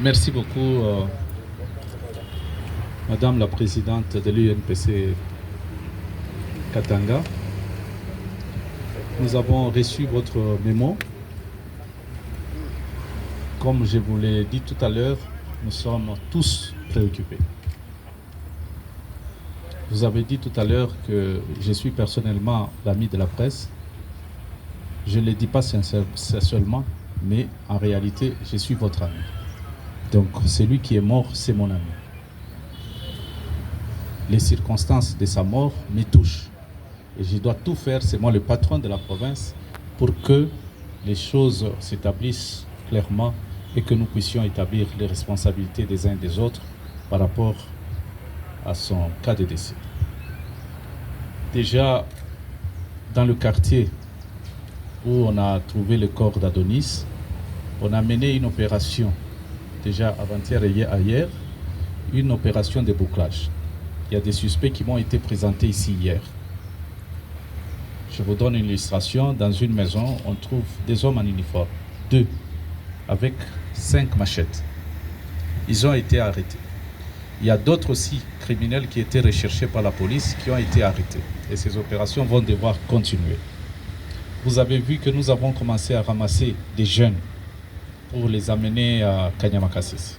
Merci beaucoup, Madame la Présidente de l'UNPC Katanga. Nous avons reçu votre mémo. Comme je vous l'ai dit tout à l'heure, nous sommes tous préoccupés. Vous avez dit tout à l'heure que je suis personnellement l'ami de la presse. Je ne le dis pas seulement, mais en réalité, je suis votre ami. Donc, celui qui est mort, c'est mon ami. Les circonstances de sa mort me touchent. Et je dois tout faire, c'est moi le patron de la province, pour que les choses s'établissent clairement et que nous puissions établir les responsabilités des uns et des autres par rapport à son cas de décès. Déjà, dans le quartier où on a trouvé le corps d'Adonis, on a mené une opération, déjà avant-hier et hier, une opération de bouclage. Il y a des suspects qui m'ont été présentés ici hier. Je vous donne une illustration. Dans une maison, on trouve des hommes en uniforme, 2, avec 5 machettes. Ils ont été arrêtés. Il y a d'autres aussi criminels qui étaient recherchés par la police qui ont été arrêtés. Et ces opérations vont devoir continuer. Vous avez vu que nous avons commencé à ramasser des jeunes pour les amener à Kanyamakasisi.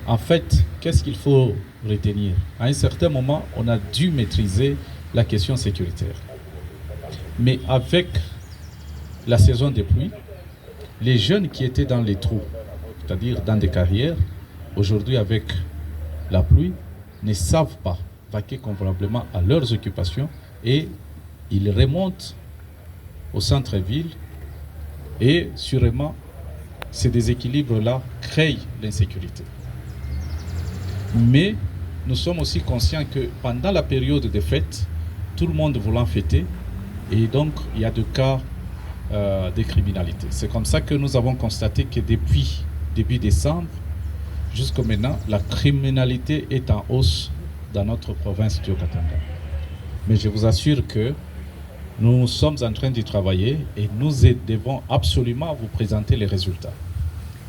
En fait, qu'est-ce qu'il faut retenir? À un certain moment, on a dû maîtriser la question sécuritaire. Mais avec la saison des pluies, les jeunes qui étaient dans les trous, c'est-à-dire dans des carrières, aujourd'hui avec la pluie, ne savent pas vaquer convenablement à leurs occupations et ils remontent au centre-ville et sûrement ces déséquilibres-là créent l'insécurité. Mais nous sommes aussi conscients que pendant la période des fêtes, tout le monde voulant fêter, et donc il y a des cas de criminalité. C'est comme ça que nous avons constaté que depuis début décembre jusqu'à maintenant, la criminalité est en hausse dans notre province du Katanga. Mais je vous assure que nous sommes en train d'y travailler et nous devons absolument vous présenter les résultats.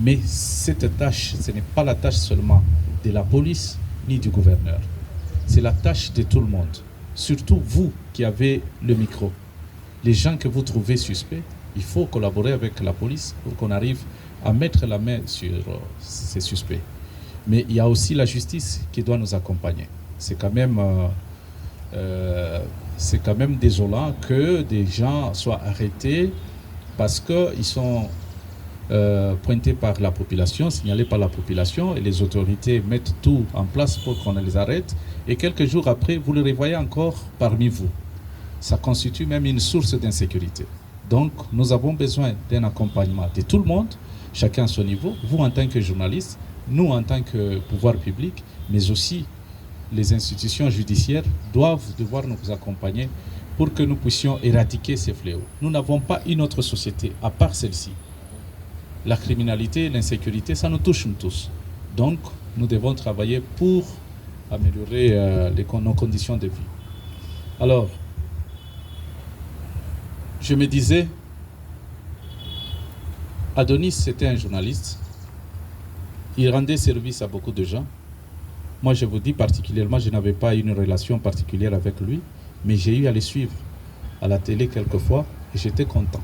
Mais cette tâche, ce n'est pas la tâche seulement de la police ni du gouverneur. C'est la tâche de tout le monde. Surtout vous qui avez le micro. Les gens que vous trouvez suspects, il faut collaborer avec la police pour qu'on arrive à mettre la main sur ces suspects. Mais il y a aussi la justice qui doit nous accompagner. C'est quand même désolant que des gens soient arrêtés parce qu'ils sont pointés par la population, signalés par la population, et les autorités mettent tout en place pour qu'on les arrête. Et quelques jours après, vous les revoyez encore parmi vous. Ça constitue même une source d'insécurité. Donc, nous avons besoin d'un accompagnement de tout le monde, chacun à son niveau, vous en tant que journaliste, nous en tant que pouvoir public, mais aussi les institutions judiciaires doivent devoir nous accompagner pour que nous puissions éradiquer ces fléaux. Nous n'avons pas une autre société à part celle-ci. La criminalité, l'insécurité, ça nous touche nous tous. Donc, nous devons travailler pour améliorer nos conditions de vie. Alors, je me disais, Adonis, c'était un journaliste. Il rendait service à beaucoup de gens. Moi, je vous dis particulièrement, je n'avais pas une relation particulière avec lui, mais j'ai eu à le suivre à la télé quelquefois et j'étais content,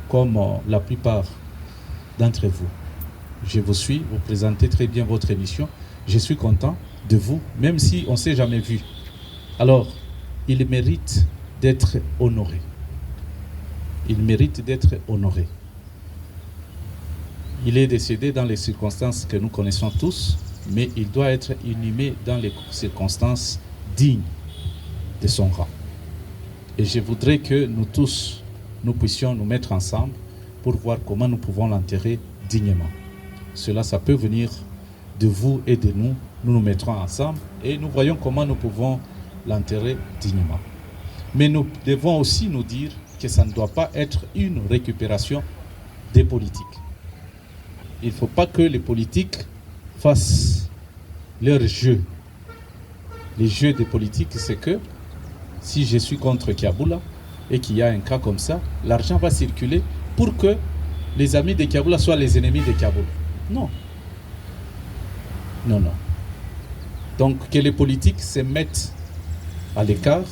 comme la plupart d'entre vous. Je vous suis, vous présentez très bien votre émission. Je suis content de vous, même si on ne s'est jamais vu. Alors, il mérite d'être honoré. Il mérite d'être honoré. Il est décédé dans les circonstances que nous connaissons tous, mais il doit être inhumé dans les circonstances dignes de son rang. Et je voudrais que nous tous, nous puissions nous mettre ensemble pour voir comment nous pouvons l'enterrer dignement. Cela, ça peut venir de vous et de nous. Nous nous mettrons ensemble et nous voyons comment nous pouvons l'enterrer dignement. Mais nous devons aussi nous dire que ça ne doit pas être une récupération des politiques. Il ne faut pas que les politiques fassent leur jeu. Les jeux des politiques, c'est que si je suis contre Kiaboula et qu'il y a un cas comme ça, l'argent va circuler pour que les amis de Kiaboula soient les ennemis de Kiaboula. Non. Non, non. Donc que les politiques se mettent à l'écart.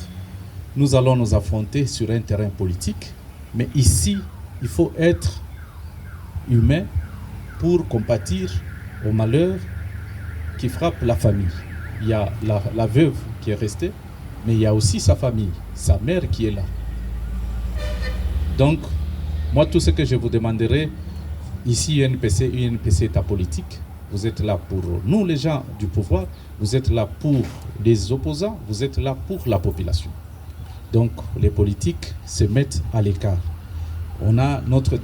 Nous allons nous affronter sur un terrain politique, mais ici, il faut être humain pour compatir au malheur qui frappe la famille. Il y a la veuve qui est restée, mais il y a aussi sa famille, sa mère qui est là. Donc, moi, tout ce que je vous demanderai, ici, UNPC est apolitique. Vous êtes là pour nous, les gens du pouvoir. Vous êtes là pour les opposants. Vous êtes là pour la population. Donc, les politiques se mettent à l'écart. On a notre